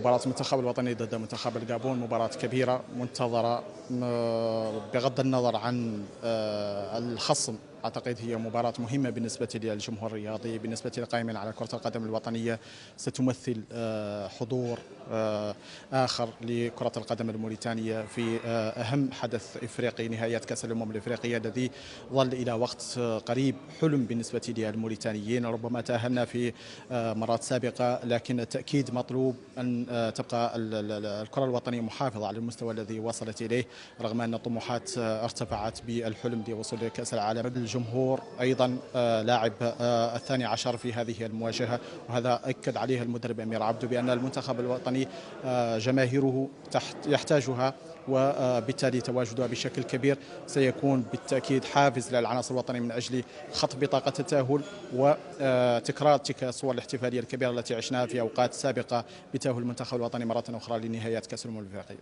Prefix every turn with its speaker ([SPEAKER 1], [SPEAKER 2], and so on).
[SPEAKER 1] مباراة المنتخب الوطني ضد منتخب الجابون مباراة كبيرة منتظرة، بغض النظر عن الخصم. أعتقد هي مباراة مهمة بالنسبة للجمهور الرياضي، بالنسبة للقائمين على كرة القدم الوطنية. ستمثل حضور آخر لكرة القدم الموريتانية في أهم حدث إفريقي، نهائيات كأس الأمم الإفريقية، الذي ظل إلى وقت قريب حلم بالنسبة للموريتانيين. ربما تأهلنا في مرات سابقة، لكن التأكيد مطلوب أن تبقى الكرة الوطنية محافظة على المستوى الذي وصلت إليه، رغم أن الطموحات ارتفعت بالحلم بوصول كأس العالم. الجمهور أيضا لاعب الثاني عشر في هذه المواجهة، وهذا أكد عليه المدرب أمير عبدو بأن المنتخب الوطني جماهيره يحتاجها، وبالتالي تواجدها بشكل كبير سيكون بالتأكيد حافز للعناصر الوطنية من أجل خط بطاقة التأهل وتكرار تلك الصور الاحتفالية الكبيرة التي عشناها في أوقات سابقة بتأهل المنتخب الوطني مرة أخرى لنهايات كأس الأمم الأفريقية.